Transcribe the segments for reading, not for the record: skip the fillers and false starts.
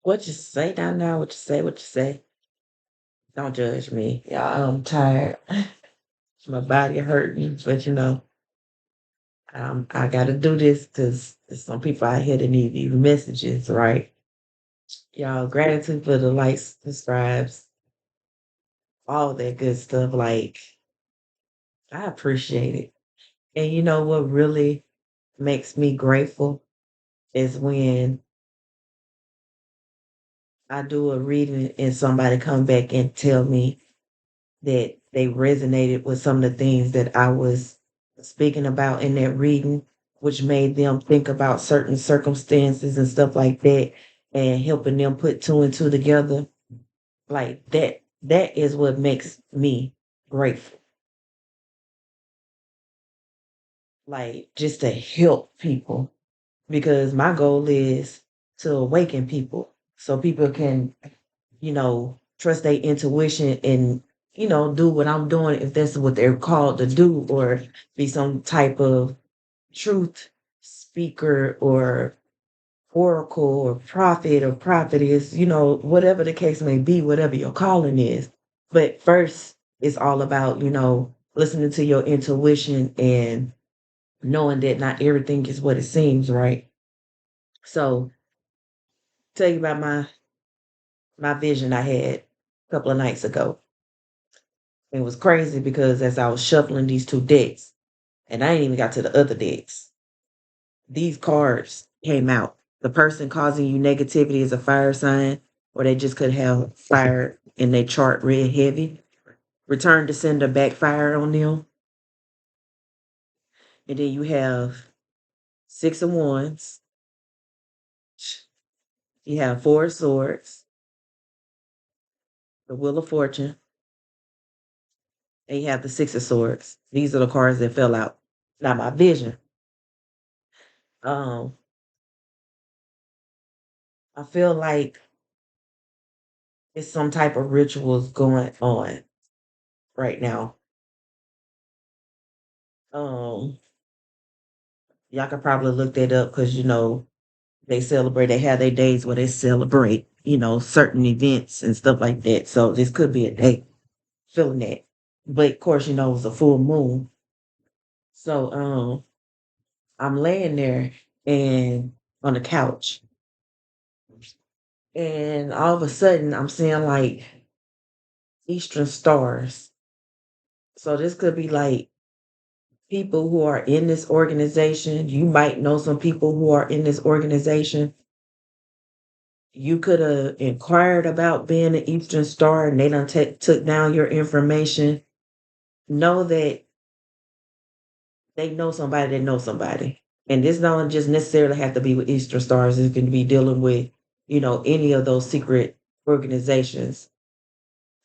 What you say down now? What you say? What you say? Don't judge me. Yeah, I'm tired. My body hurting, but I got to do this because there's some people out here that need these messages, right? Y'all, gratitude for the likes, subscribes, all that good stuff. Like, I appreciate it. And you know what really makes me grateful is when I do a reading and somebody come back and tell me that they resonated with some of the things that I was speaking about in that reading, which made them think about certain circumstances and stuff like that, and helping them put two and two together. Like that is what makes me grateful. Like just to help people because my goal is to awaken people so people can, trust their intuition and, do what I'm doing if that's what they're called to do or be some type of truth speaker or oracle or prophet or prophetess, whatever the case may be, whatever your calling is. But first, it's all about, listening to your intuition and knowing that not everything is what it seems, right? So, tell you about my vision I had a couple of nights ago. It was crazy because as I was shuffling these two decks, and I ain't even got to the other decks, these cards came out. The person causing you negativity is a fire sign, or they just could have fire in their chart red heavy. Return to sender backfire on them. And then you have six of wands, you have four of swords, the wheel of fortune, and you have the six of swords. These are the cards that fell out. Now my vision. Um, I feel like it's some type of rituals going on right now. Um, y'all could probably look that up because they celebrate. They have their days where they celebrate, certain events and stuff like that. So this could be a day feeling that. But of course, it's a full moon. So I'm laying there and on the couch, and all of a sudden I'm seeing like Eastern stars. So this could be like people who are in this organization. You might know some people who are in this organization. You could have inquired about being an Eastern Star and they done took down your information. Know that they know somebody that knows somebody. And this don't just necessarily have to be with Eastern Stars. It can be dealing with, any of those secret organizations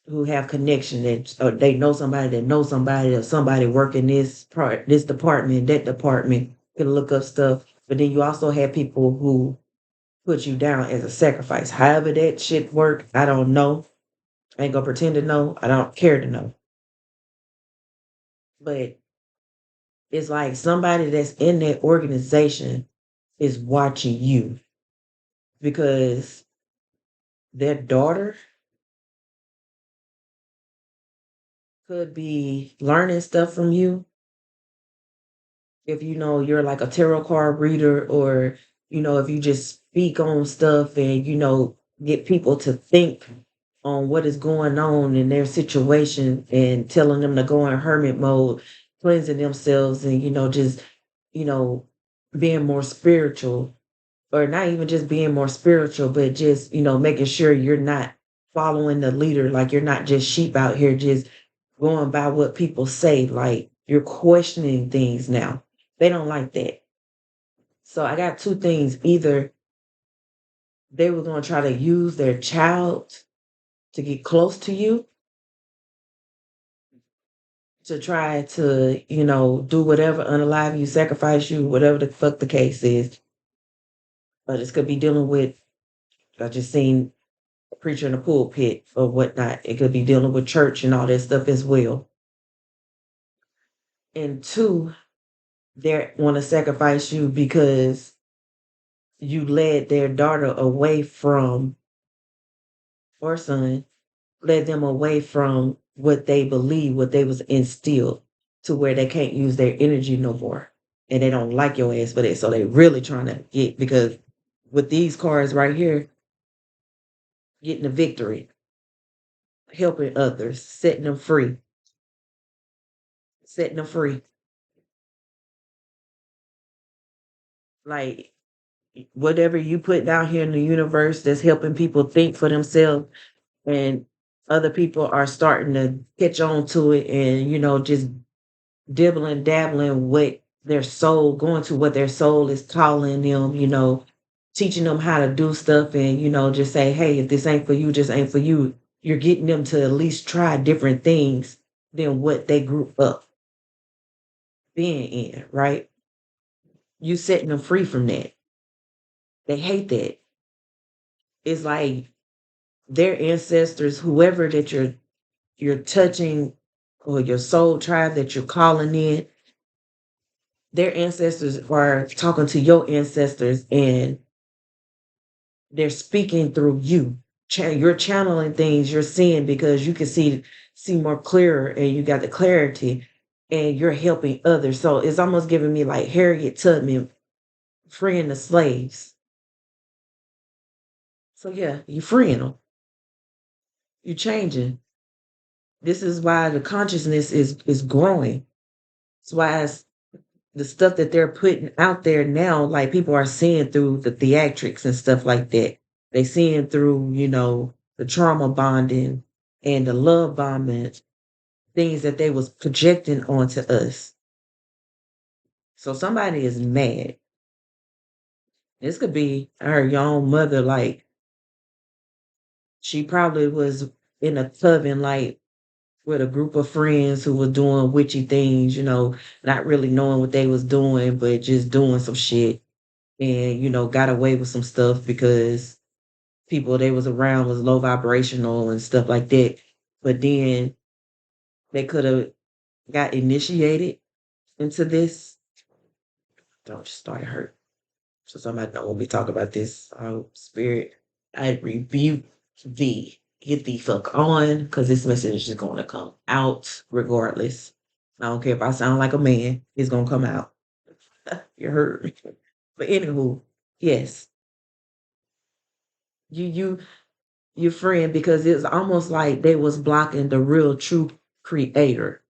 who have connection that or they know somebody that knows somebody or somebody working this department, that department, can look up stuff. But then you also have people who put you down as a sacrifice. However that shit work, I don't know. I ain't gonna pretend to know. I don't care to know. But it's like somebody that's in that organization is watching you because their daughter could be learning stuff from you. If you're like a tarot card reader, or if you just speak on stuff and get people to think on what is going on in their situation and telling them to go in hermit mode, cleansing themselves and just you know being more spiritual, or not even just being more spiritual, but just making sure you're not following the leader, like you're not just sheep out here just going by what people say, like you're questioning things now. They don't like that. So I got two things. Either they were going to try to use their child to get close to you, to try to, do whatever, unalive you, sacrifice you, whatever the fuck the case is. But this could be dealing with, I just seen a preacher in a pulpit or whatnot. It could be dealing with church and all that stuff as well. And two, they want to sacrifice you because you led their daughter away from or son led them away from what they believe, what they was instilled, to where they can't use their energy no more. And they don't like your ass for that. So they really trying to get, because with these cards right here, getting a victory, helping others, setting them free. Like whatever you put down here in the universe that's helping people think for themselves, and other people are starting to catch on to it, and just dibbling dabbling what their soul, going to what their soul is calling them, teaching them how to do stuff, and just say, hey, if this ain't for you, just ain't for you. You're getting them to at least try different things than what they grew up being in, right? You setting them free from that. They hate that. It's like their ancestors, whoever that you're touching, or your soul tribe that you're calling in, their ancestors are talking to your ancestors, and they're speaking through you. You're channeling things, you're seeing, because you can see more clearer, and you got the clarity, and you're helping others. So it's almost giving me like Harriet Tubman freeing the slaves. So yeah, you freeing them, you changing. This is why the consciousness is growing. It's why the stuff that they're putting out there now, like people are seeing through the theatrics and stuff like that. They seeing through, the trauma bonding and the love bombing, things that they was projecting onto us. So somebody is mad. This could be your own mother, like she probably was in a coven, like with a group of friends who were doing witchy things, not really knowing what they was doing, but just doing some shit, and got away with some stuff because people they was around was low vibrational and stuff like that. But then they could have got initiated into this. Don't just start hurt. So somebody don't want me to talk about this. Oh, spirit, I rebuke thee. Get the fuck on, because this message is going to come out regardless. I don't care if I sound like a man, it's going to come out. You heard me. But anywho, yes, you your friend, because it's almost like they was blocking the real true creator,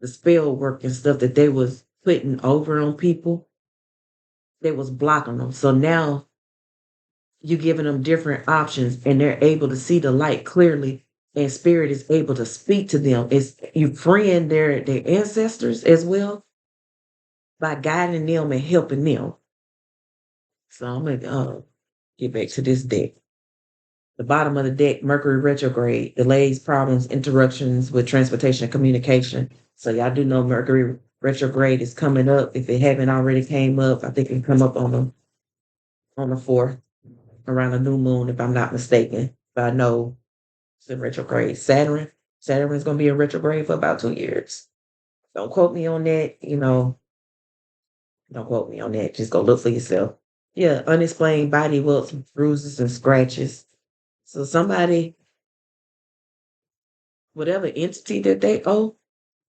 the spell work and stuff that they was putting over on people. They was blocking them. So now you giving them different options, and they're able to see the light clearly, and spirit is able to speak to them. It's you freeing their ancestors as well by guiding them and helping them. So I'm gonna get back to this deck. The bottom of the deck, Mercury retrograde, delays, problems, interruptions with transportation and communication. So y'all do know Mercury retrograde is coming up. If it haven't already came up, I think it come up on the 4th, around the new moon, if I'm not mistaken. But I know it's in retrograde. Saturn is gonna be in retrograde for about 2 years. Don't quote me on that, don't quote me on that. Just go look for yourself. Yeah, unexplained body welts, bruises, and scratches. So somebody, whatever entity that they owe,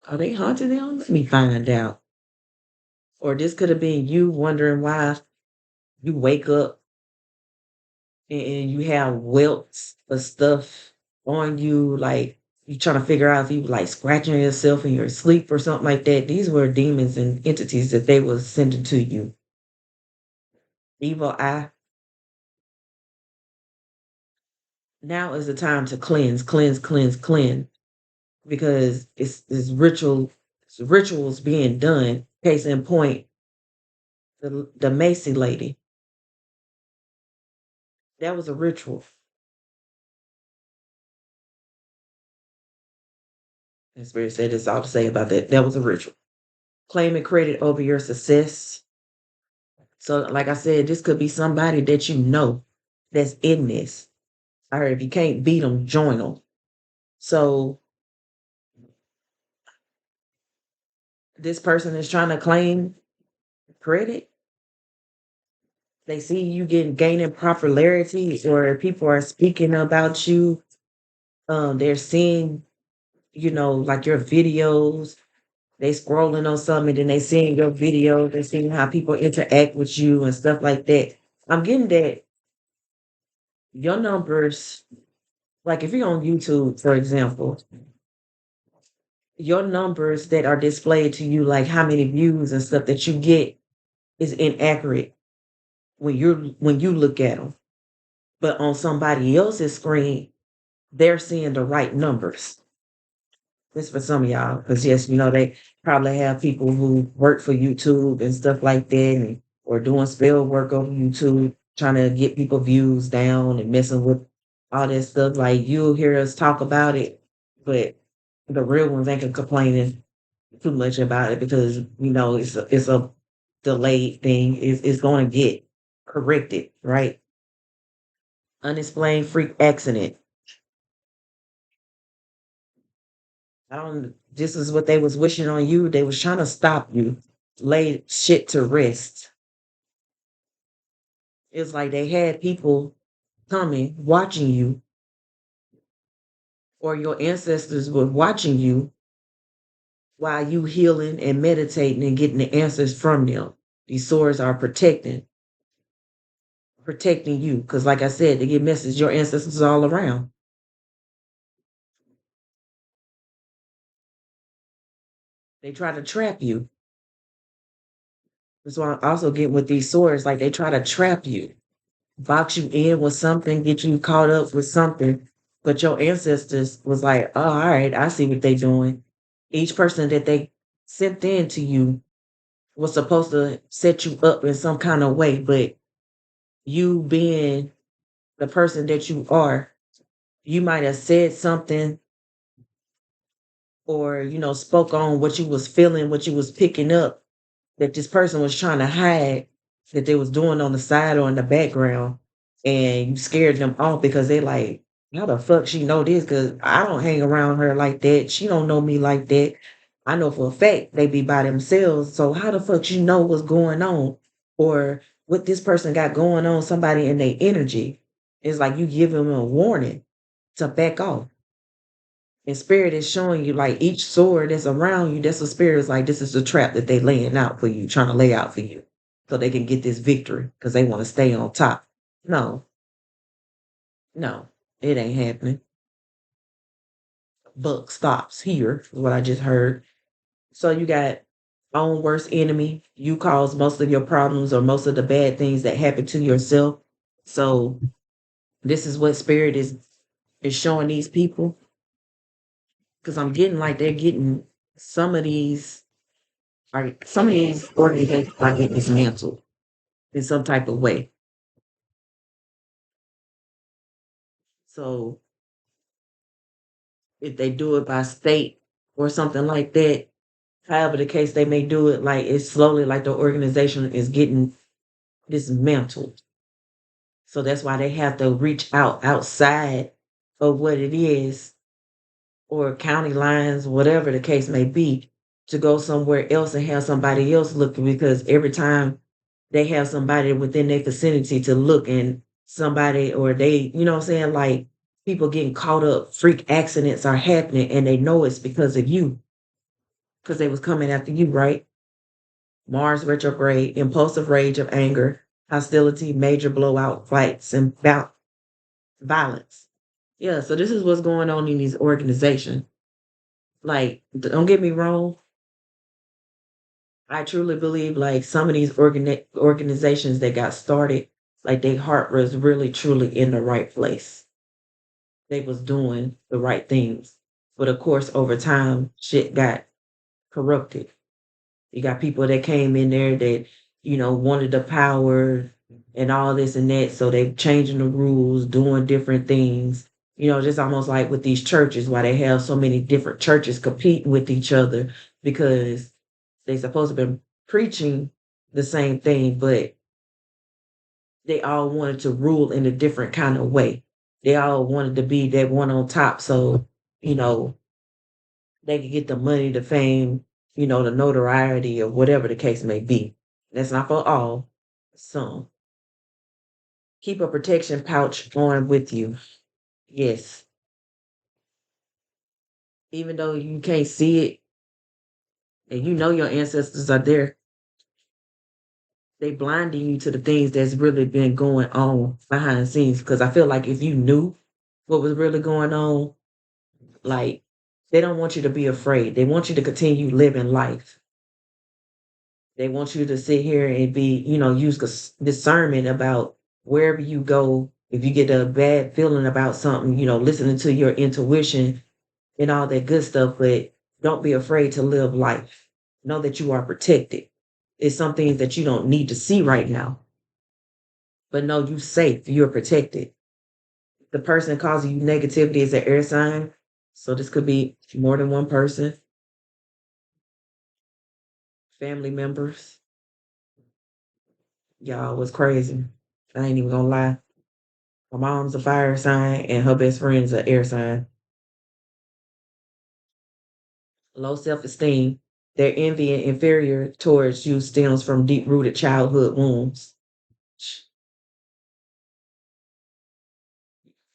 are they haunting them? Let me find out. Or this could have been you wondering why you wake up and you have welts of stuff on you, like you trying to figure out if you like scratching yourself in your sleep or something like that. These were demons and entities that they was sending to you. Evil eye. Now is the time to cleanse, cleanse, cleanse, cleanse, because it's rituals being done. Case in point, the Macy lady. That was a ritual. And Spirit said it's all to say about that. That was a ritual. Claiming credit over your success. So, like I said, this could be somebody that you know that's in this. Or if you can't beat them, join them. So, this person is trying to claim credit. They see you gaining popularity, or people are speaking about you They're seeing, like your videos. They scrolling on something, and then they seeing your videos. They seeing how people interact with you and stuff like that. I'm getting that your numbers, like if you're on YouTube, for example, your numbers that are displayed to you, like how many views and stuff that you get, is inaccurate when you look at them. But on somebody else's screen, they're seeing the right numbers. This for some of y'all, because yes, they probably have people who work for YouTube and stuff like that, or doing spell work on YouTube, trying to get people views down and messing with all that stuff. Like you'll hear us talk about it, but the real ones ain't complaining too much about it because it's a delayed thing. It's going to get corrected, right? Unexplained freak accident. I don't. This is what they was wishing on you. They was trying to stop you, lay shit to rest. It's like they had people coming, watching you, or your ancestors were watching you while you healing and meditating and getting the answers from them. These swords are protecting you. Because, like I said, they get messages. Your ancestors are all around. They try to trap you. That's why I also get with these swords. Like they try to trap you, box you in with something, get you caught up with something. But your ancestors was like, oh, all right, I see what they doing. Each person that they sent in to you was supposed to set you up in some kind of way, but you being the person that you are, you might have said something or, spoke on what you was feeling, what you was picking up that this person was trying to hide that they was doing on the side or in the background, and you scared them off because they like, how the fuck she know this? Because I don't hang around her like that. She don't know me like that. I know for a fact they be by themselves. So how the fuck you know what's going on or what this person got going on? Somebody in their energy. It's like you give them a warning to back off. And spirit is showing you like each sword that's around you, that's a spirit is like this is the trap that they laying out for you, trying to lay out for you. So they can get this victory because they want to stay on top. No, no, it ain't happening. Buck stops here, is what I just heard. So you got own worst enemy. You cause most of your problems or most of the bad things that happen to yourself. So this is what spirit is showing these people. Because I'm getting like they're getting some of these some of these organizations are getting dismantled in some type of way. So if they do it by state or something like that, however the case they may do it, like it's slowly like the organization is getting dismantled. So that's why they have to reach out outside of what it is or county lines, whatever the case may be, to go somewhere else and have somebody else looking because every time they have somebody within their vicinity to look and somebody or they, you know what I'm saying? Like people getting caught up, freak accidents are happening and they know it's because of you, because they was coming after you, right? Mars retrograde, impulsive rage of anger, hostility, major blowout fights, and violence. Yeah, so this is what's going on in these organizations. Like, don't get me wrong. I truly believe like some of these organizations that got started, like their heart was really truly in the right place. They was doing the right things. But of course, over time, shit got corrupted. You got people that came in there that, wanted the power and all this and that. So they changing the rules, doing different things. Just almost like with these churches, why they have so many different churches competing with each other because they supposed to be preaching the same thing, but they all wanted to rule in a different kind of way. They all wanted to be that one on top. So, you know, they could get the money, the fame, the notoriety or whatever the case may be. That's not for all. Some. Keep a protection pouch on with you. Yes. even though you can't see it and you know your ancestors are there, they blinding you to the things that's really been going on behind the scenes. Because I feel like if you knew what was really going on, like they don't want you to be afraid. They want you to continue living life. They want you to sit here and be, use discernment about wherever you go. If you get a bad feeling about something, listening to your intuition and all that good stuff, but don't be afraid to live life. Know that you are protected. It's some things that you don't need to see right now, but know you safe. You're protected. The person causing you negativity is an air sign. So this could be more than one person, family members. Y'all was crazy. I ain't even gonna lie. My mom's a fire sign and her best friend is an air sign. Low self esteem. Their envy and inferior towards you stems from deep rooted childhood wounds.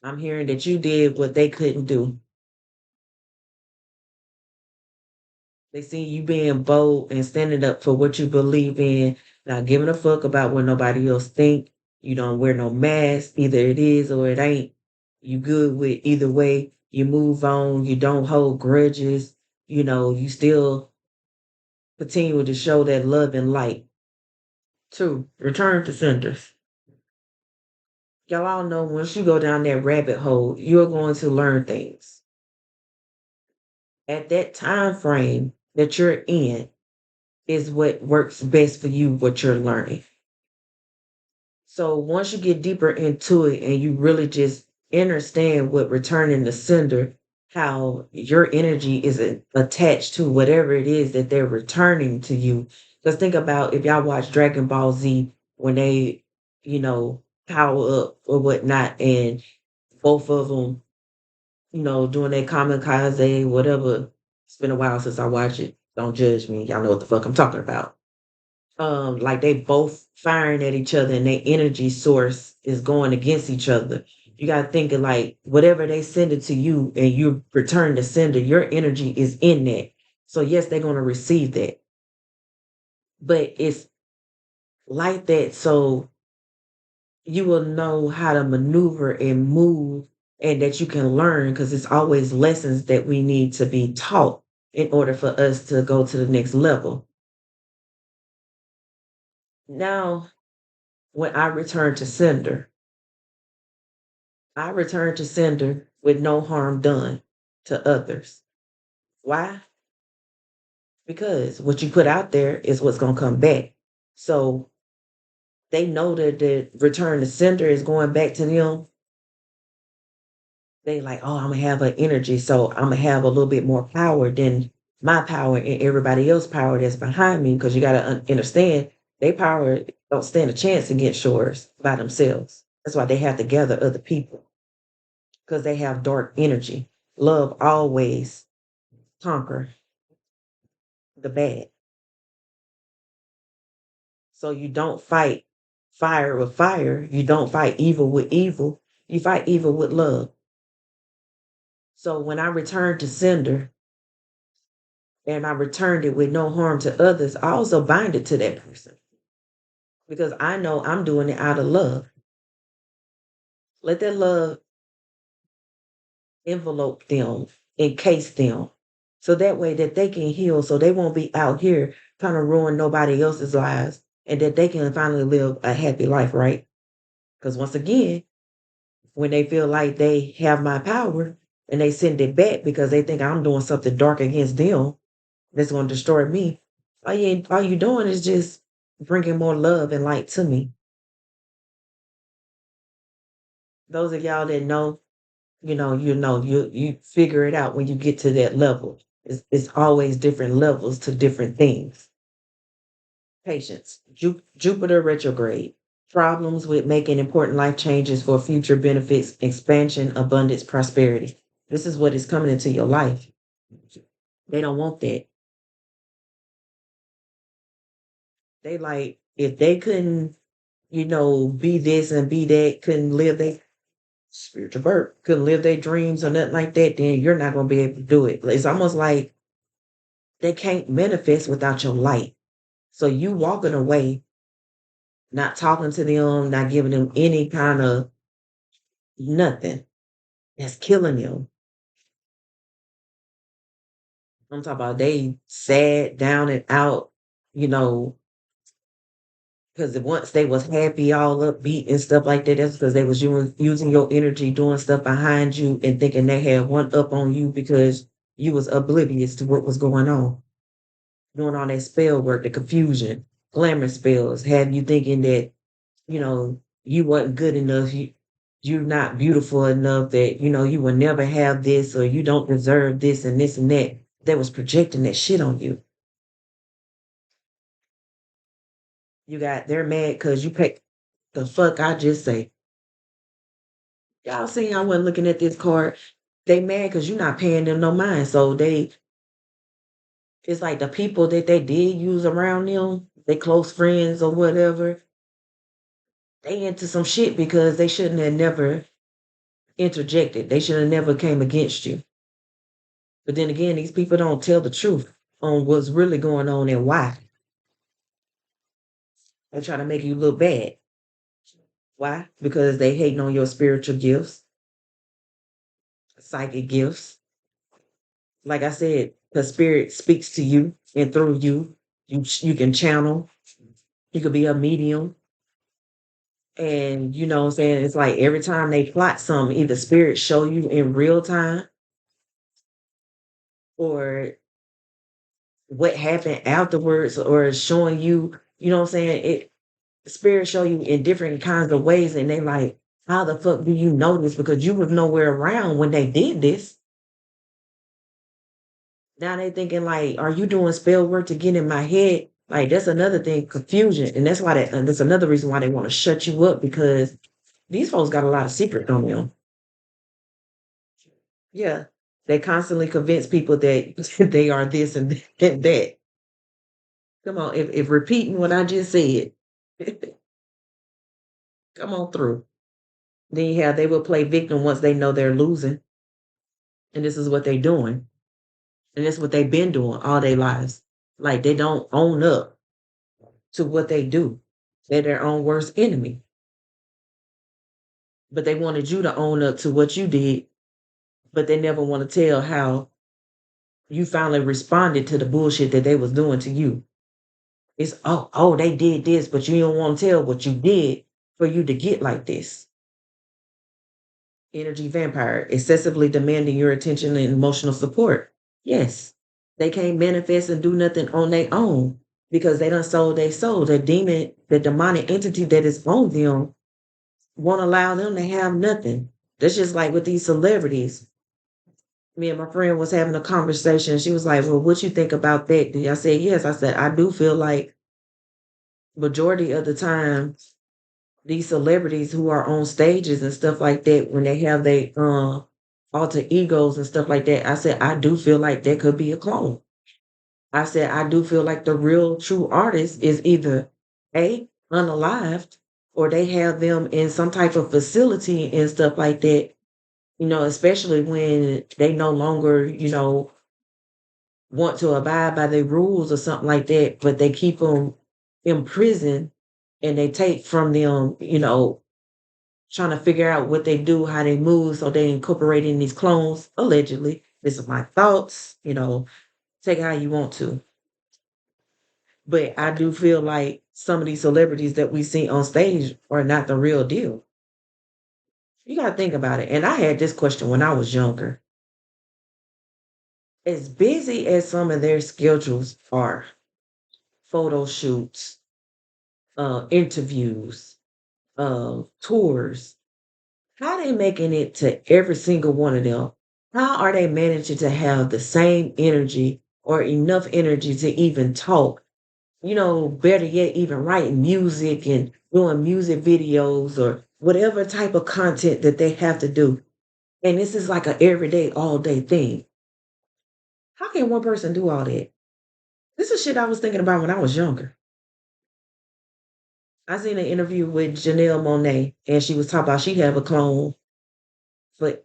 I'm hearing that you did what they couldn't do. They see you being bold and standing up for what you believe in, not giving a fuck about what nobody else think. You don't wear no mask. Either it is or it ain't. You good with either way. You move on. You don't hold grudges. You still continue to show that love and light. Two, return to senders. Y'all all know once you go down that rabbit hole, you're going to learn things. At that time frame that you're in is what works best for you, what you're learning. So once you get deeper into it and you really just understand what returning the sender, how your energy is attached to whatever it is that they're returning to you. Just think about if y'all watch Dragon Ball Z when they, power up or whatnot, and both of them, doing their kamikaze, whatever. It's been a while since I watched it. Don't judge me. Y'all know what the fuck I'm talking about. Like they both firing at each other and their energy source is going against each other. You gotta think of like whatever they send it to you and you return the sender, your energy is in that. So yes, they're gonna receive that. But it's like that so you will know how to maneuver and move and that you can learn because it's always lessons that we need to be taught in order for us to go to the next level. Now, when I return to sender, I return to sender with no harm done to others. Why? Because what you put out there is what's going to come back. So they know that the return to sender is going back to them. They like, oh, I'm going to have an energy. So I'm going to have a little bit more power than my power and everybody else's power that's behind me. Because you got to understand, they power don't stand a chance against yours by themselves. That's why they have to gather other people because they have dark energy. Love always conquer the bad. So you don't fight fire with fire. You don't fight evil with evil. You fight evil with love. So when I returned to sender and I returned it with no harm to others, I also bind it to that person because I know I'm doing it out of love. Let that love envelope them, encase them, so that way that they can heal, so they won't be out here trying to ruin nobody else's lives, and that they can finally live a happy life, right? Because once again, when they feel like they have my power and they send it back because they think I'm doing something dark against them that's going to destroy me, all you doing is just bringing more love and light to me. Those of y'all that know, you figure it out when you get to that level. It's always different levels to different things. Patience, Jupiter retrograde, problems with making important life changes for future benefits, expansion, abundance, prosperity. This is what is coming into your life. They don't want that. They like if they couldn't, be this and be that, couldn't live that. spiritual birth, couldn't live their dreams or nothing like that, then you're not gonna be able to do it. It's almost like they can't manifest without your light. So you walking away, not talking to them, not giving them any kind of nothing, that's killing them. I'm talking about they sad, down and out, you know, because once they was happy, all upbeat and stuff like that, that's because they was using your energy, doing stuff behind you and thinking they had one up on you because you was oblivious to what was going on. Doing all that spell work, the confusion, glamour spells, have you thinking that, you wasn't good enough, you're not beautiful enough, that, you will never have this or you don't deserve this and that. That was projecting that shit on you. They're mad because you picked the fuck I just say. Y'all seen I wasn't looking at this card. They mad because you're not paying them no mind. So it's like the people that they did use around them, they close friends or whatever, they into some shit because they shouldn't have never interjected. They should have never came against you. But then again, these people don't tell the truth on what's really going on and why. They try to make you look bad. Why? Because they hating on your spiritual gifts, psychic gifts. Like I said, the spirit speaks to you and through you. You can channel. You could be a medium. And you know what I'm saying? It's like every time they plot something, either spirit show you in real time or what happened afterwards, or showing you, you know what I'm saying? Spirit show you in different kinds of ways, and they like, how the fuck do you know this? Because you was nowhere around when they did this. Now they thinking like, are you doing spell work to get in my head? Like that's another thing, confusion, and that's another reason why they want to shut you up, because these folks got a lot of secrets on them. Yeah, they constantly convince people that they are this and that. Come on, if repeating what I just said, come on through. Then yeah, they will play victim once they know they're losing, and this is what they're doing, and that's what they've been doing all their lives. Like they don't own up to what they do. They're their own worst enemy. But they wanted you to own up to what you did, but they never want to tell how you finally responded to the bullshit that they was doing to you. It's they did this, but you don't want to tell what you did for you to get like this. Energy vampire, excessively demanding your attention and emotional support. Yes, they can't manifest and do nothing on their own because they done sold their soul. The demon, the demonic entity that is on them won't allow them to have nothing. That's just like with these celebrities. Me and my friend was having a conversation. She was like, well, what you think about that? And I said, yes. I said, I do feel like majority of the time, these celebrities who are on stages and stuff like that, when they have their alter egos and stuff like that, I said, I do feel like that could be a clone. I said, I do feel like the real true artist is either unalived, or they have them in some type of facility and stuff like that, especially when they no longer, want to abide by their rules or something like that, but they keep them in prison and they take from them, trying to figure out what they do, how they move, so they incorporate in these clones, allegedly. This is my thoughts, take it how you want to. But I do feel like some of these celebrities that we see on stage are not the real deal. You got to think about it. And I had this question when I was younger. As busy as some of their schedules are, photo shoots, interviews, tours, how they making it to every single one of them? How are they managing to have the same energy or enough energy to even talk? Better yet, even writing music and doing music videos or whatever type of content that they have to do. And this is like an everyday, all day thing. How can one person do all that? This is shit I was thinking about when I was younger. I seen an interview with Janelle Monae, and she was talking about she have a clone, for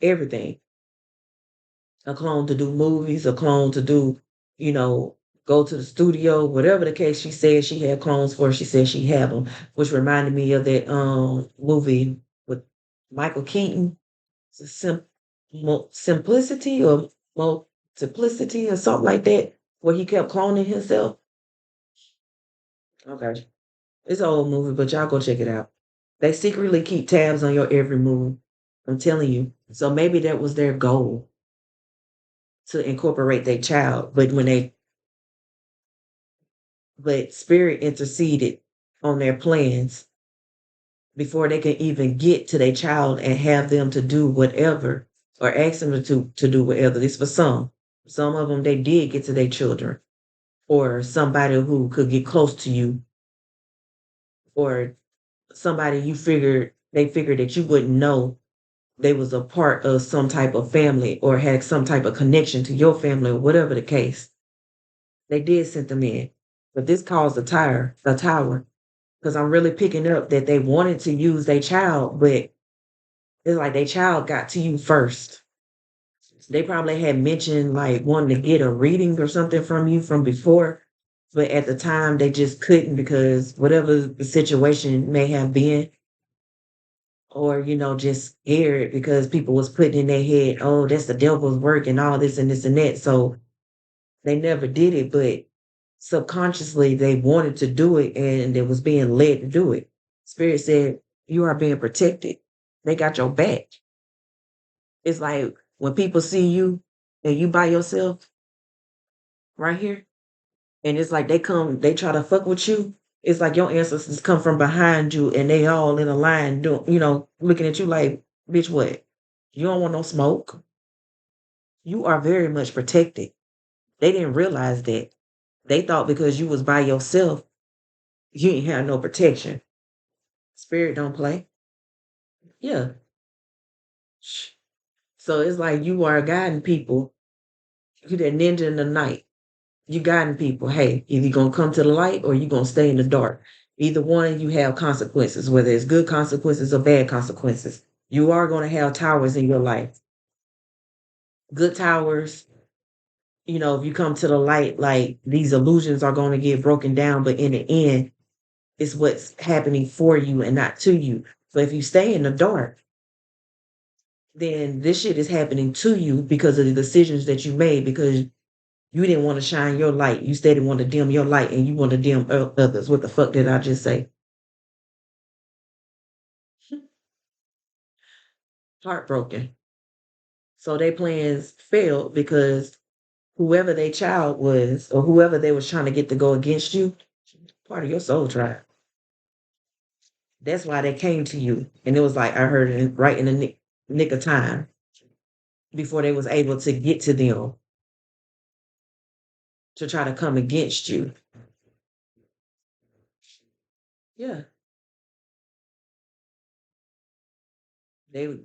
everything. A clone to do movies, a clone to do, you know, go to the studio, whatever the case. She said she had clones for. She said she had them, which reminded me of that movie with Michael Keaton, Sim- Simplicity or Multiplicity or something like that, where he kept cloning himself. Okay, it's an old movie, but y'all go check it out. They secretly keep tabs on your every move. I'm telling you. So maybe that was their goal to incorporate their child, but spirit interceded on their plans before they can even get to their child and have them to do whatever or ask them to do whatever. This for some. Some of them they did get to their children or somebody who could get close to you or somebody they figured that you wouldn't know they was a part of some type of family or had some type of connection to your family or whatever the case. They did send them in. But this caused a tower. Because I'm really picking up that they wanted to use their child, but it's like their child got to you first. They probably had mentioned like wanting to get a reading or something from you from before, but at the time they just couldn't because whatever the situation may have been, or just scared because people was putting in their head, oh, that's the devil's work and all this and this and that. So they never did it, but subconsciously they wanted to do it and they was being led to do it. Spirit said, you are being protected. They got your back. It's like when people see you and you by yourself right here, and it's like they try to fuck with you. It's like your ancestors come from behind you and they all in a line doing, looking at you like, bitch, what? You don't want no smoke. You are very much protected. They didn't realize that. They thought because you was by yourself, you ain't have no protection. Spirit don't play. Yeah. Shh. So it's like you are guiding people. You that ninja in the night. You guiding people. Hey, either you gonna come to the light or you gonna stay in the dark. Either one, you have consequences, whether it's good consequences or bad consequences. You are gonna have towers in your life. Good towers, if you come to the light, like these illusions are gonna get broken down, but in the end, it's what's happening for you and not to you. So if you stay in the dark, then this shit is happening to you because of the decisions that you made because you didn't want to shine your light. You steady want to dim your light and you want to dim others. What the fuck did I just say? Heartbroken. So their plans failed because whoever their child was or whoever they was trying to get to go against you, part of your soul tribe. That's why they came to you. And it was like I heard it right in the nick of time before they was able to get to them to try to come against you. Yeah. They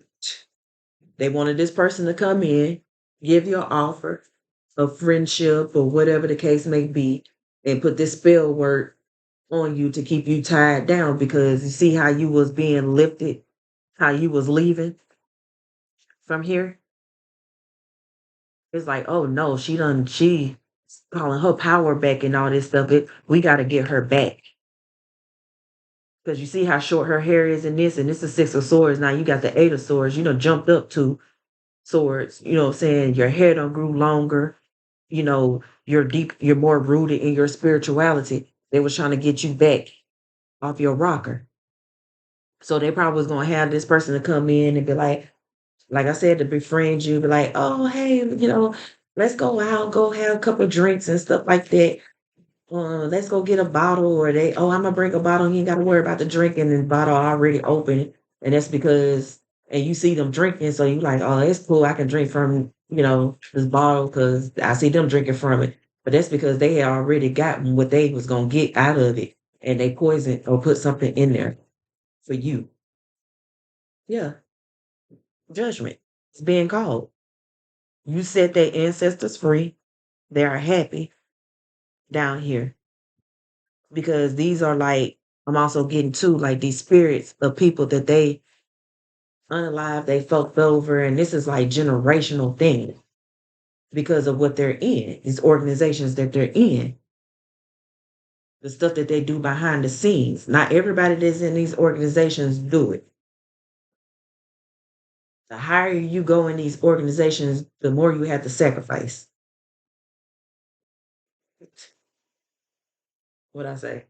They wanted this person to come in, give you an offer of friendship or whatever the case may be, and put this spell work on you to keep you tied down because you see how you was being lifted, how you was leaving from here. It's like, oh no, she calling her power back and all this stuff. We got to get her back because you see how short her hair is in this, and this is six of swords. Now you got the eight of swords. Jumped up to swords. You know what I'm saying? Your hair done grew longer. You're more rooted in your spirituality. They was trying to get you back off your rocker. So they probably was gonna have this person to come in and be like I said, to befriend you, be like, oh hey, let's go out, go have a couple of drinks and stuff like that. Let's go get a bottle, or I'm gonna bring a bottle. You ain't gotta worry about the drinking and the bottle already open. And that's because and you see them drinking, so you like, oh, it's cool. I can drink from, this bottle because I see them drinking from it. But that's because they had already gotten what they was gonna get out of it. And they poisoned or put something in there for you. Yeah, judgment. It's being called. You set their ancestors free. They are happy down here because these are like I'm also getting to like these spirits of people that they unalive they fucked over, and this is like generational thing because of what they're in, these organizations that they're in, the stuff that they do behind the scenes. Not everybody that's in these organizations do it. The higher you go in these organizations, the more you have to sacrifice. What I say?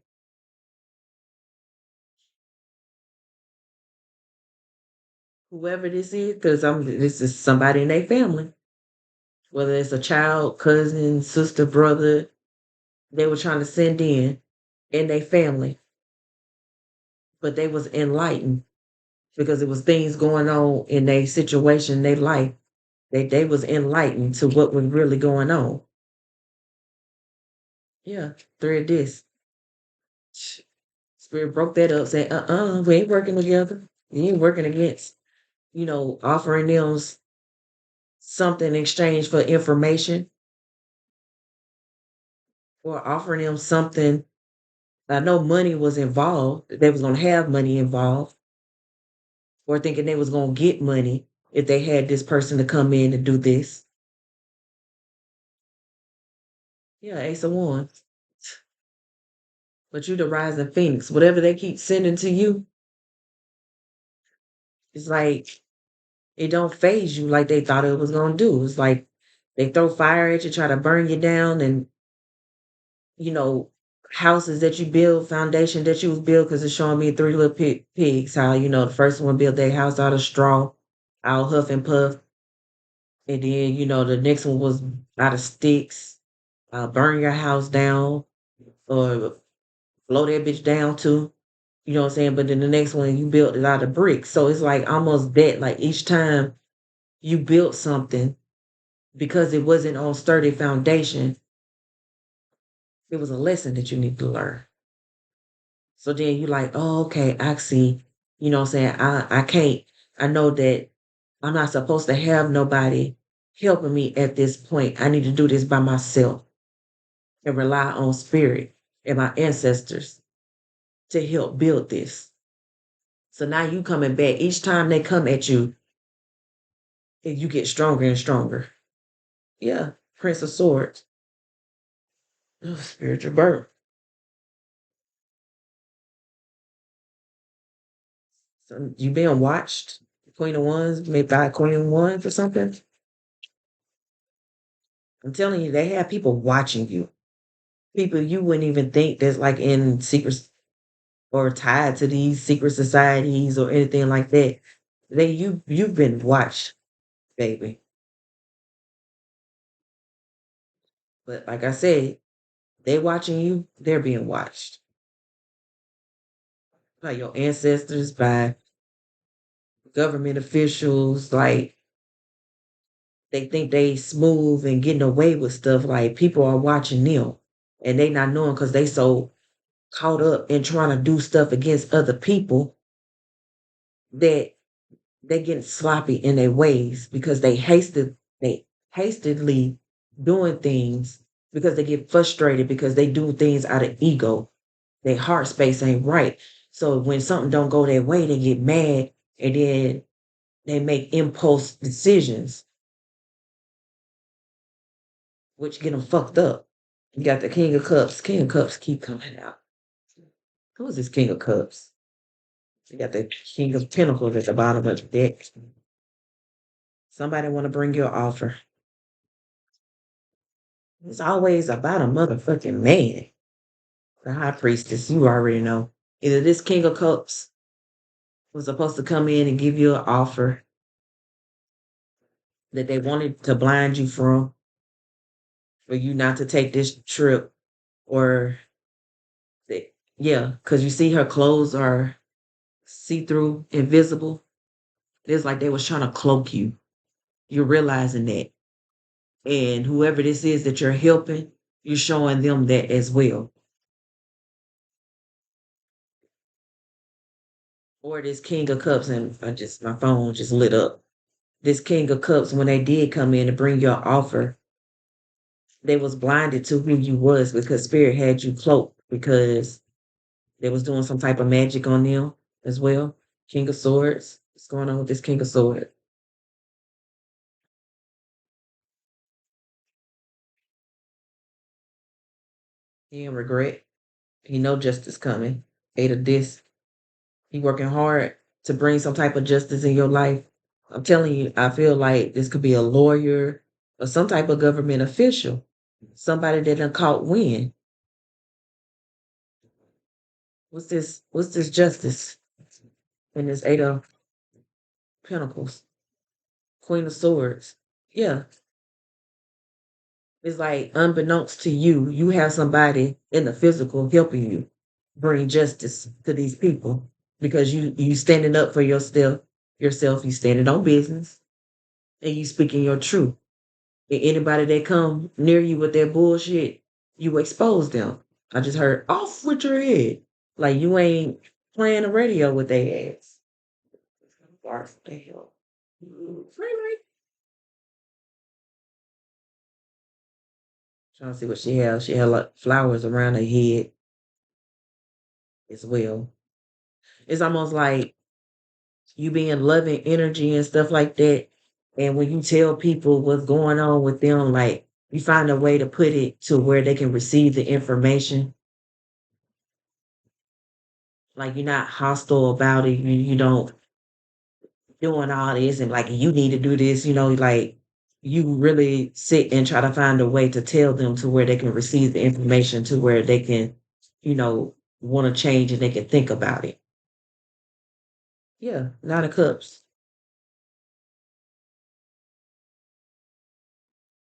Whoever this is, because this is somebody in their family, whether it's a child, cousin, sister, brother, they were trying to send in their family, but they was enlightened because it was things going on in their situation, their life. They was enlightened to what was really going on. Yeah, thread this. Spirit broke that up, said, we ain't working together. You ain't working against, offering them something in exchange for information or offering them something. I know money was involved. They was gonna have money involved, or thinking they was gonna get money if they had this person to come in and do this. Yeah, Ace of Wands. But you the rising phoenix. Whatever they keep sending to you, it's like it don't phase you like they thought it was gonna do. It's like they throw fire at you, try to burn you down, and you know, houses that you build, foundation that you was built, because it's showing me three little pigs, how, the first one built their house out of straw, out huff and puff. And then, the next one was out of sticks, burn your house down or blow that bitch down too. You know what I'm saying? But then the next one, you built it out of bricks. So it's like almost that. Like each time you built something, because it wasn't on sturdy foundation, it was a lesson that you need to learn. So then you like, oh, okay, I see. You know what I'm saying? I can't, I know that I'm not supposed to have nobody helping me at this point. I need to do this by myself and rely on spirit and my ancestors to help build this. So now you coming back. Each time they come at you, and you get stronger and stronger. Yeah. Prince of Swords. Oh, spiritual birth. So you being watched? Queen of Wands, maybe by Queen of Wands or something? I'm telling you, they have people watching you. People you wouldn't even think that's like in secret or tied to these secret societies or anything like that. You've been watched, baby. But like I said, they watching you, they're being watched by your ancestors, by government officials. Like they think they smooth and getting away with stuff. Like people are watching them, and they not knowing because they so caught up in trying to do stuff against other people that they getting sloppy in their ways because they hastily doing things because they get frustrated because they do things out of ego. Their heart space ain't right. So when something don't go their way, they get mad and then they make impulse decisions, which get them fucked up. You got the King of Cups. King of Cups keep coming out. Who is this King of Cups? You got the King of Pentacles at the bottom of the deck. Somebody want to bring you an offer. It's always about a motherfucking man. The High Priestess, you already know. Either this King of Cups was supposed to come in and give you an offer that they wanted to blind you from, for you not to take this trip, or yeah, because you see her clothes are see-through, invisible. It's like they was trying to cloak you. You're realizing that. And whoever this is that you're helping, you're showing them that as well. Or this King of Cups, and my phone just lit up. This King of Cups, when they did come in to bring your offer, they was blinded to who you was because Spirit had you cloaked because they was doing some type of magic on them as well. King of Swords. What's going on with this King of Sword? He in regret. He know justice coming. Eight of this. He working hard to bring some type of justice in your life. I'm telling you, I feel like this could be a lawyer or some type of government official. Somebody that done caught wind. What's this justice? And this Eight of Pentacles. Queen of Swords. Yeah. It's like unbeknownst to you, you have somebody in the physical helping you bring justice to these people because you standing up for yourself, you standing on business, and you speaking your truth. And anybody that come near you with their bullshit, you expose them. I just heard off with your head. Like you ain't playing the radio with their ass. What the hell? Really? Trying to see what she has. She had like flowers around her head as well. It's almost like you being loving energy and stuff like that. And when you tell people what's going on with them, like you find a way to put it to where they can receive the information. Like you're not hostile about it. You don't doing all this and like you need to do this, like you really sit and try to find a way to tell them to where they can receive the information to where they can, want to change and they can think about it. Yeah, not a cups.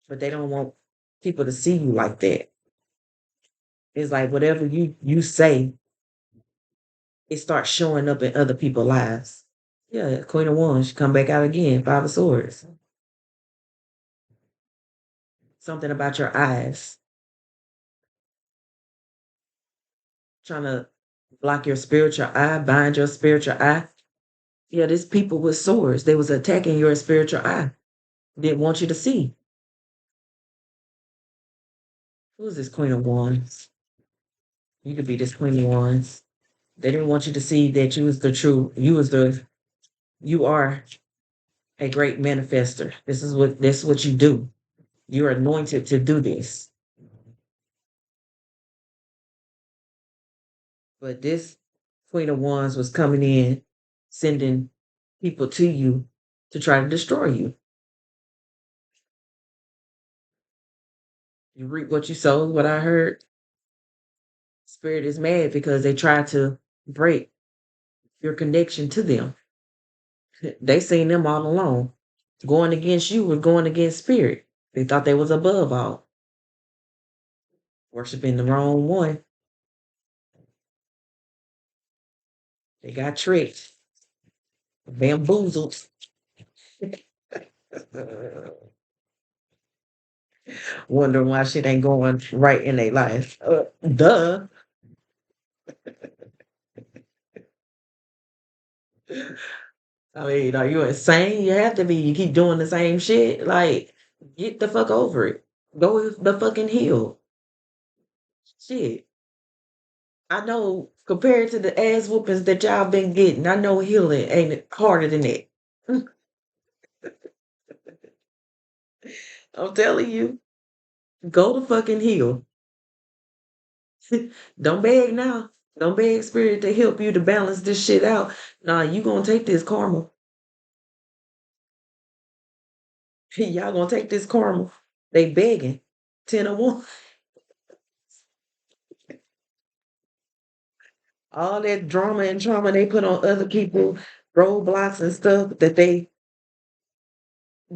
But they don't want people to see you like that. It's like whatever you say, it starts showing up in other people's lives. Yeah, Queen of Wands, she come back out again, Five of Swords. Something about your eyes, trying to block your spiritual eye, bind your spiritual eye. Yeah, these people with swords, they was attacking your spiritual eye. Didn't want you to see. Who's this Queen of Wands? You could be this Queen of Wands. They didn't want you to see that you was the true, you are a great manifester. This is what you do. You're anointed to do this. But this Queen of Wands was coming in, sending people to you to try to destroy you. You reap what you sow, what I heard. Spirit is mad because they tried to break your connection to them. They seen them all alone. Going against you was going against spirit. They thought they was above all. Worshiping the wrong one. They got tricked, bamboozled. Wondering why shit ain't going right in their life. Duh. I mean, are you insane? You have to be. You keep doing the same shit. Like, get the fuck over it. Go the fucking hill. Shit. I know compared to the ass whoopings that y'all been getting, I know healing ain't harder than that. I'm telling you, go to fucking heal. Don't beg now. Don't beg spirit to help you to balance this shit out. Nah, you gonna take this karma. Y'all gonna take this karma. They begging. 10 of 1. All that drama and trauma they put on other people, roadblocks and stuff that they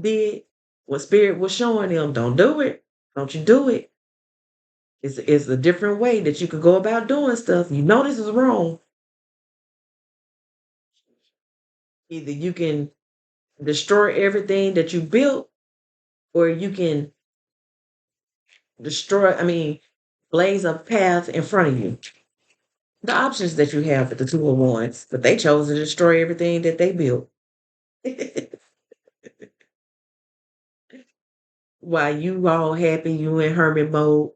did, what spirit was showing them, don't do it. Don't you do it. It's a different way that you could go about doing stuff. You know this is wrong. Either you can destroy everything that you built, or you can blaze a path in front of you. The options that you have with the 2 of 1s, but they chose to destroy everything that they built. While you all happy, you in hermit mode,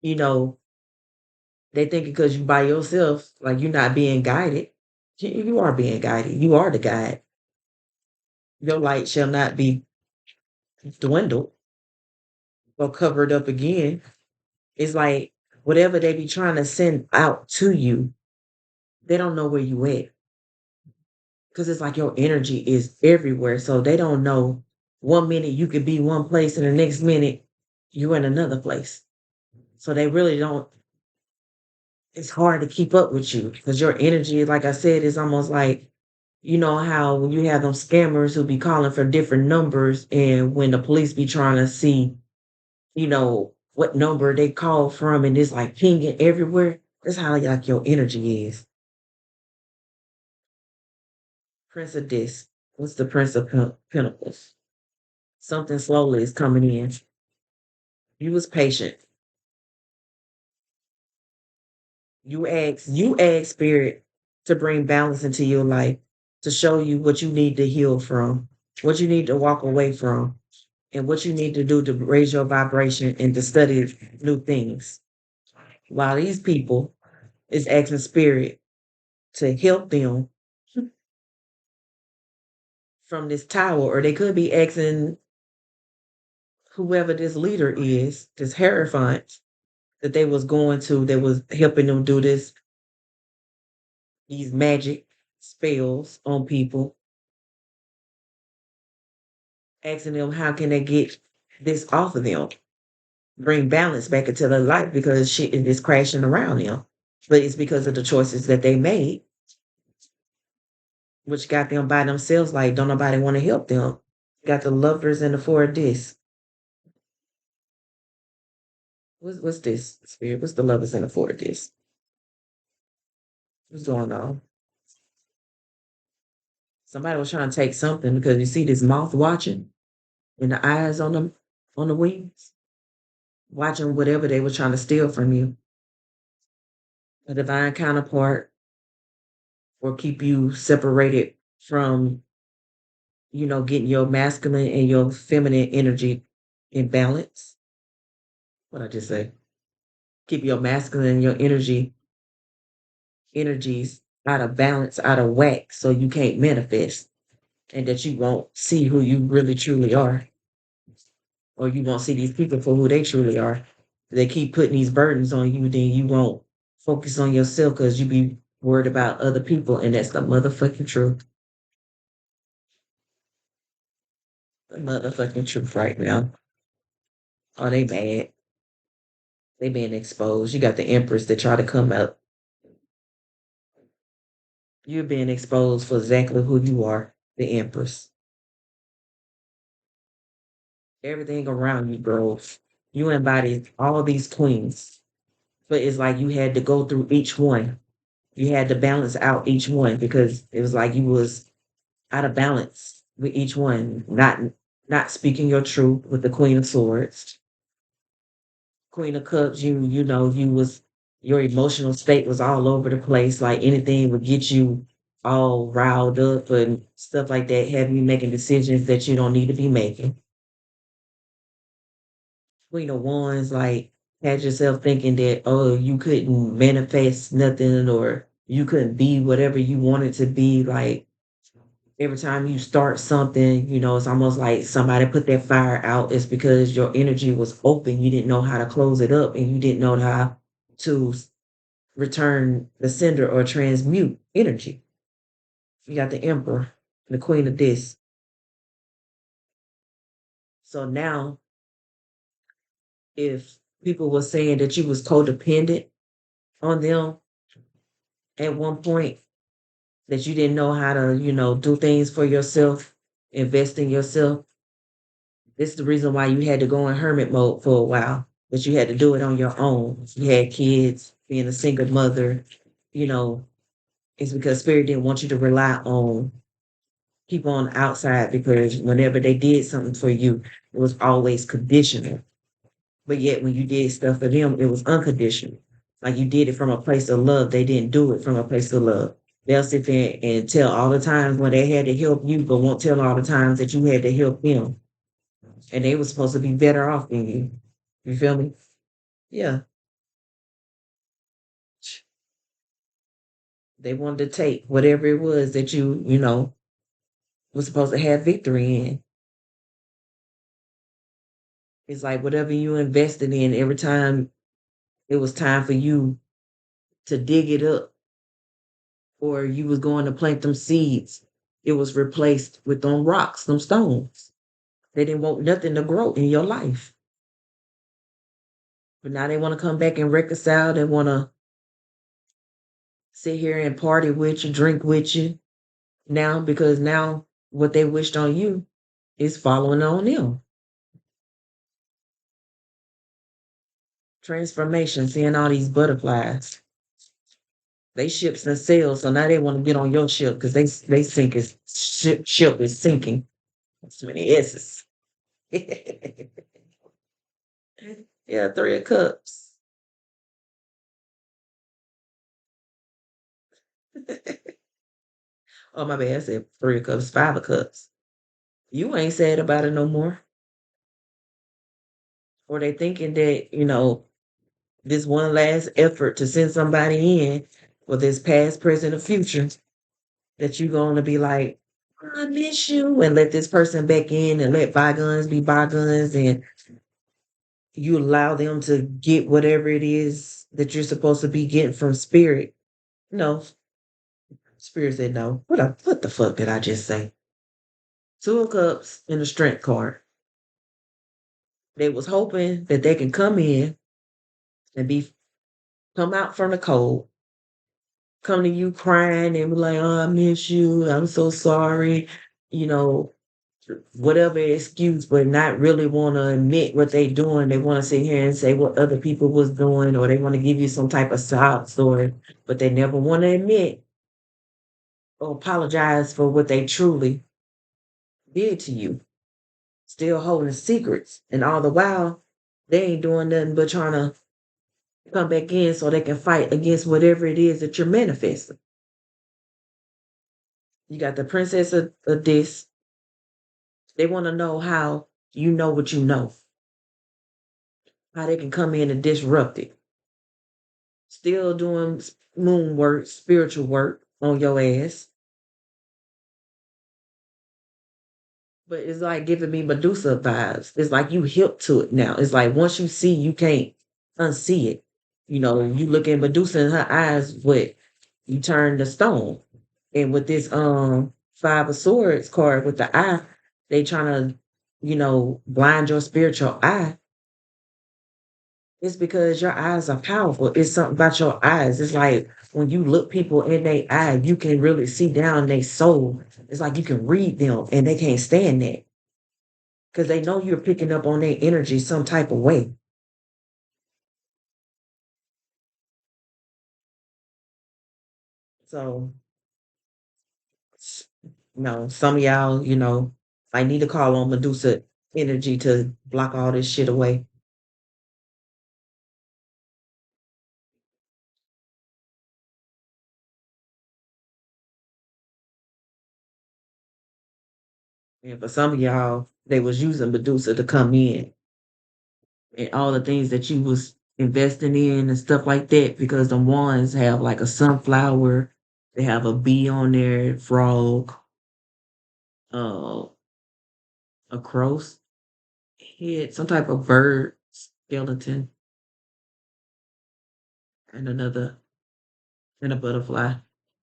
you know, they think because you by yourself, like you're not being guided. You are being guided. You are the guide. Your light shall not be dwindled or covered up again. It's like whatever they be trying to send out to you, they don't know where you at. Because it's like your energy is everywhere. So they don't know 1 minute you could be one place and the next minute you're in another place. So they really don't, it's hard to keep up with you because your energy, like I said, is almost like, you know how when you have them scammers who be calling for different numbers and when the police be trying to see, what number they call from and it's like pinging everywhere. That's how like your energy is. Prince of Disc. What's the Prince of Pentacles? Something slowly is coming in. You was patient. You asked spirit to bring balance into your life, to show you what you need to heal from, what you need to walk away from, and what you need to do to raise your vibration and to study new things. While these people is asking spirit to help them from this tower, or they could be asking whoever this leader is, this Hierophant that they was going to, that was helping them do these magic spells on people, asking them how can they get this off of them, bring balance back into their life because shit is crashing around them. But it's because of the choices that they made, which got them by themselves. Like, don't nobody want to help them. Got the lovers and the four of this. What's this spirit? What's the lovers and the four of this? What's going on? Somebody was trying to take something because you see this moth watching and the eyes on the wings, watching whatever they were trying to steal from you. A divine counterpart or keep you separated from, getting your masculine and your feminine energy in balance. What I just say? Keep your masculine and your energies out of balance, out of whack, so you can't manifest and that you won't see who you really truly are. Or you won't see these people for who they truly are. They keep putting these burdens on you, then you won't focus on yourself because you be worried about other people, and that's the motherfucking truth. The motherfucking truth right now. Oh, they mad. They being exposed. You got the empress that try to come up. You're being exposed for exactly who you are, the empress. Everything around you, bro. You embody all these queens, but it's like you had to go through each one. You had to balance out each one because it was like you was out of balance with each one, not speaking your truth with the Queen of Swords. Queen of Cups, you was your emotional state was all over the place. Like anything would get you all riled up and stuff like that, having you making decisions that you don't need to be making. Queen of Wands, like had yourself thinking that you couldn't manifest nothing or you couldn't be whatever you wanted to be. Like every time you start something, it's almost like somebody put that fire out. It's because your energy was open. You didn't know how to close it up and you didn't know how to return the sender or transmute energy. You got the Emperor, the Queen of this. So now, if people were saying that you was codependent on them at one point, that you didn't know how to, do things for yourself, invest in yourself, this is the reason why you had to go in hermit mode for a while, but you had to do it on your own. You had kids, being a single mother, you know, it's because spirit didn't want you to rely on people on the outside because whenever they did something for you, it was always conditional. But yet when you did stuff for them, it was unconditional. Like you did it from a place of love. They didn't do it from a place of love. They'll sit there and tell all the times when they had to help you, but won't tell all the times that you had to help them. And they were supposed to be better off than you. You feel me? Yeah. They wanted to take whatever it was that you was supposed to have victory in. It's like whatever you invested in, every time it was time for you to dig it up or you was going to plant them seeds, it was replaced with them rocks, them stones. They didn't want nothing to grow in your life. But now they want to come back and reconcile. They want to sit here and party with you, drink with you now because now what they wished on you is following on them. Transformation, seeing all these butterflies. They ships and sails, so now they want to get on your ship because they sink is ship is sinking. So many S's. Yeah, three of cups. Oh my bad, I said three of cups, five of cups. You ain't sad about it no more. Or they thinking that, this one last effort to send somebody in for this past, present, or future, that you're gonna be like, I miss you, and let this person back in and let bygones be bygones, and you allow them to get whatever it is that you're supposed to be getting from spirit. No, spirit said no. What the fuck did I just say? Two of cups and a strength card. They was hoping that they can come in and be come out from the cold, come to you crying and be like, oh, I miss you. I'm so sorry. You know, whatever excuse, but not really want to admit what they doing. They want to sit here and say what other people was doing, or they want to give you some type of sob story, but they never want to admit or apologize for what they truly did to you. Still holding secrets, and all the while they ain't doing nothing but trying to come back in so they can fight against whatever it is that you're manifesting. You got the princess of this. They want to know how you know what you know, how they can come in and disrupt it. Still doing moon work, spiritual work on your ass. But it's like giving me Medusa vibes. It's like you hip to it now. It's like once you see, you can't unsee it. You look at Medusa in her eyes, but you turn the stone. And with this Five of Swords card with the eye, they trying to, blind your spiritual eye. It's because your eyes are powerful. It's something about your eyes. It's like when you look people in their eye, you can really see down their soul. It's like you can read them and they can't stand that because they know you're picking up on their energy some type of way. So, some of y'all, I need to call on Medusa energy to block all this shit away. And for some of y'all, they was using Medusa to come in and all the things that you was investing in and stuff like that because the ones have like a sunflower, they have a bee on there, frog, uh, a crow's head, some type of bird skeleton, and another and a butterfly.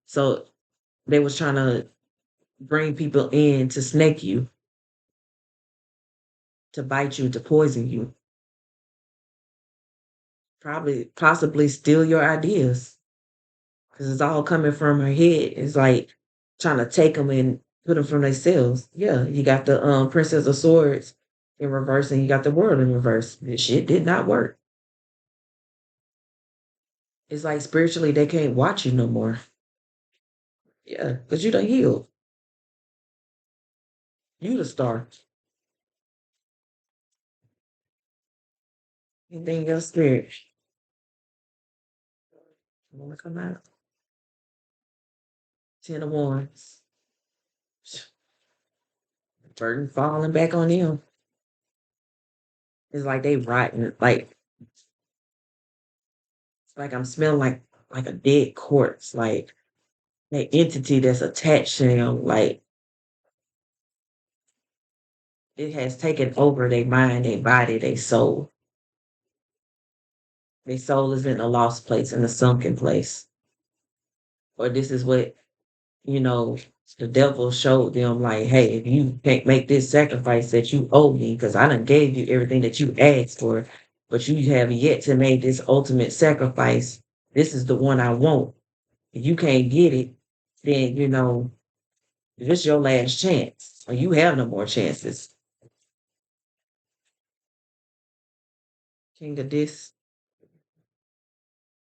So they was trying to bring people in to snake you, to bite you, to poison you, probably possibly steal your ideas because it's all coming from her head. It's like trying to take them and put them from themselves. Yeah, you got the Princess of Swords in reverse, and you got the World in reverse. This shit did not work. It's like spiritually they can't watch you no more. Yeah, because you done healed. You the star. Anything else, spirit? Want to come out? Ten of Wands. Burden falling back on them. It's like they rotten. Like I'm smelling like a dead corpse. Like that entity that's attached to them. Like It has taken over their mind, their body, their soul. Their soul is in a lost place, in a sunken place. Or this is what, you know, the devil showed them like, hey, if you can't make this sacrifice that you owe me, because I done gave you everything that you asked for, but you have yet to make this ultimate sacrifice. This is the one I want. If you can't get it, then this your last chance. Or you have no more chances. King of this.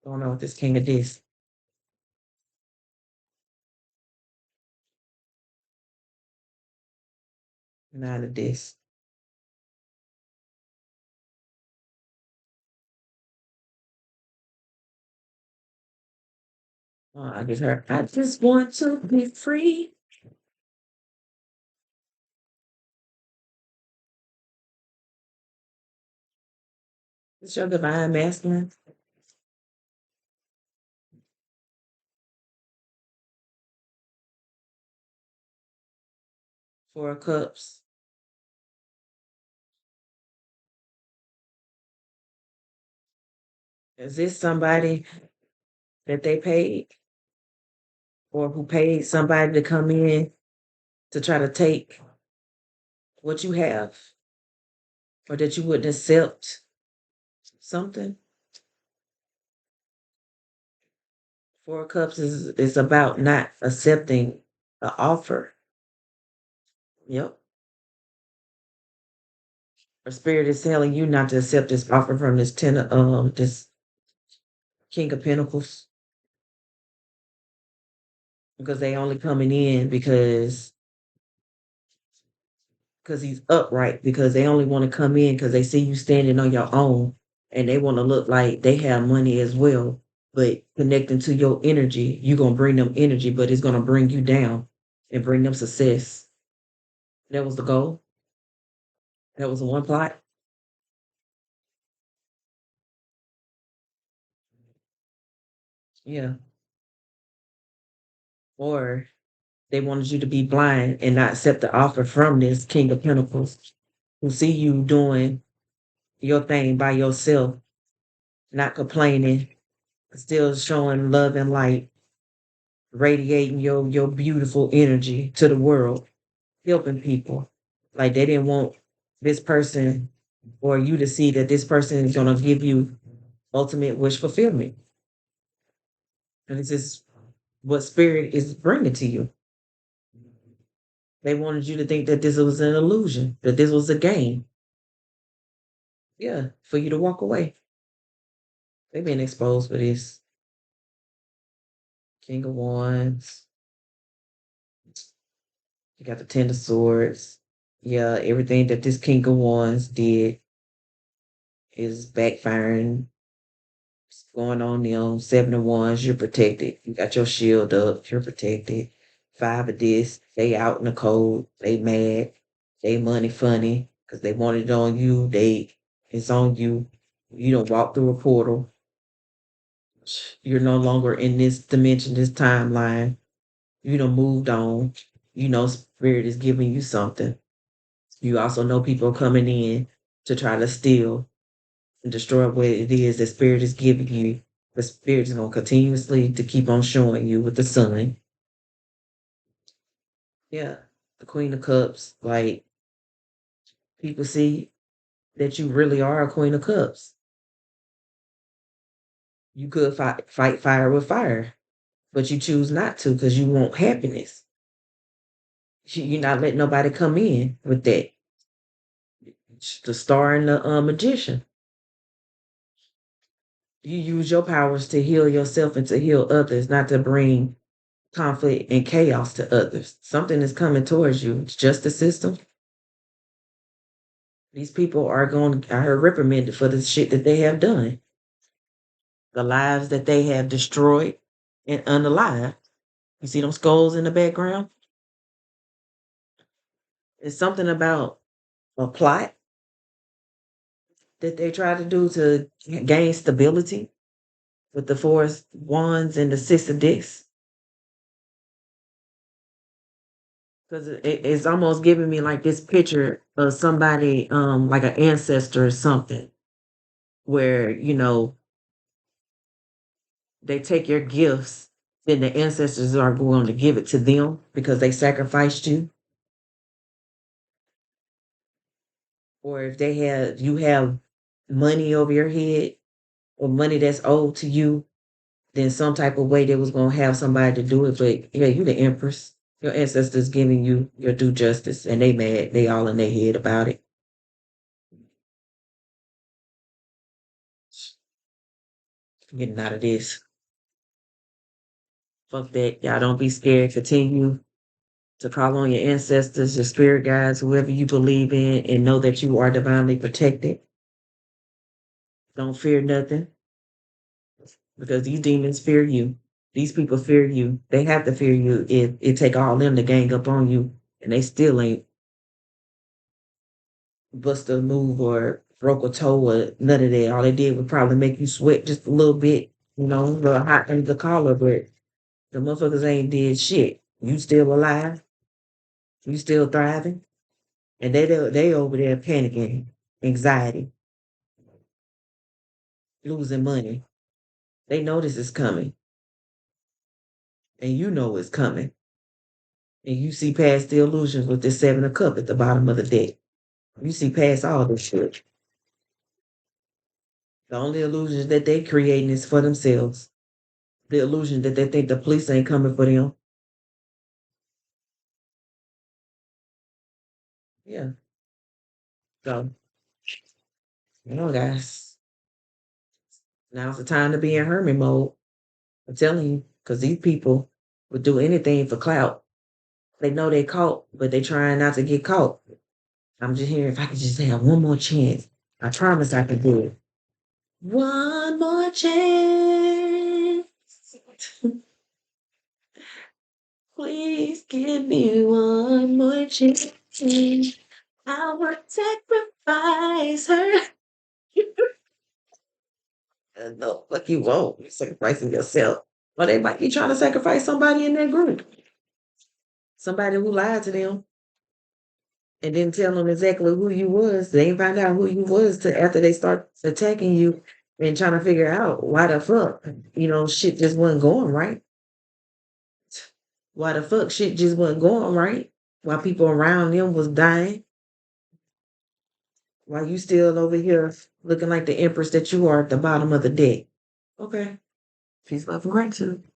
Going on with this king of this. Nine of this. I just heard, I just want to be free. It's your divine masculine. Four of cups. Is this somebody that they paid or who paid somebody to come in to try to take what you have or that you wouldn't accept something? Four of cups is about not accepting the offer. Yep. Or spirit is telling you not to accept this offer from this king of pentacles because they only coming in because he's upright, because they only want to come in because they see you standing on your own and they want to look like they have money as well. But connecting to your energy, you're going to bring them energy, but it's going to bring you down and bring them success. That was the goal. That was the one plot. Yeah. Or they wanted you to be blind and not accept the offer from this King of Pentacles who see you doing your thing by yourself, not complaining, still showing love and light, radiating your beautiful energy to the world, helping people. Like they didn't want this person or you to see that this person is gonna give you ultimate wish fulfillment. And this is what spirit is bringing to you. They wanted you to think that this was an illusion, that this was a game. Yeah, for you to walk away. They've been exposed for this. King of Wands. You got the Ten of Swords. Yeah, everything that this King of Wands did is backfiring. What's going on now? Seven of Wands, you're protected. You got your shield up, you're protected. Five of this, they out in the cold, they mad, they money funny, because they want it on you, it's on you. You don't walk through a portal. You're no longer in this dimension, this timeline. You done moved on. You know spirit is giving you something. You also know people coming in to try to steal and destroy what it is that spirit is giving you. The spirit is going to continuously to keep on showing you with the sun. Yeah, the Queen of Cups. Like people see that you really are a Queen of Cups. You could fight fire with fire, but you choose not to because you want happiness. You're not letting nobody come in with that. The star and the magician. You use your powers to heal yourself and to heal others, not to bring conflict and chaos to others. Something is coming towards you. It's just the system. These people are going, I heard, reprimanded for the shit that they have done, the lives that they have destroyed and unalive. You see them skulls in the background? It's something about a plot that they try to do to gain stability with the four wands and the six of discs. because it's almost giving me like this picture of somebody, like an ancestor or something, where they take your gifts, then the ancestors are going to give it to them because they sacrificed you. Or if you have money over your head or money that's owed to you, then some type of way they was gonna have somebody to do it. But yeah, you the empress. Your ancestors giving you your due justice, and they mad. They all in their head about it. Getting out of this. Fuck that. Y'all don't be scared. Continue to call on your ancestors, your spirit guides, whoever you believe in, and know that you are divinely protected. Don't fear nothing because these demons fear you. These people fear you. They have to fear you if it take all them to gang up on you, and they still ain't bust a move or broke a toe or none of that. All they did was probably make you sweat just a little bit, a little hot under the collar, but the motherfuckers ain't did shit. You still alive, you still thriving, and they over there panicking, anxiety, losing money. They know this is coming, and you know it's coming. And you see past the illusions with this seven of cup at the bottom of the deck. You see past all this shit. The only illusions that they creating is for themselves. The illusion that they think the police ain't coming for them. Yeah. So, guys, now's the time to be in hermit mode. I'm telling you, because these people would do anything for clout. They know they caught, but they trying not to get caught. I'm just here. If I could just have one more chance, I promise I can do it. One more chance. Please give me one more chance. I would sacrifice her. No, fuck you won't. You're sacrificing yourself. Or they might be trying to sacrifice somebody in that group. Somebody who lied to them and didn't tell them exactly who you was. They ain't find out who you was till after they start attacking you and trying to figure out why the fuck, shit just wasn't going right. Why the fuck shit just wasn't going right? While people around them was dying. While you still over here looking like the empress that you are at the bottom of the deck. Okay. Peace, love, and gratitude.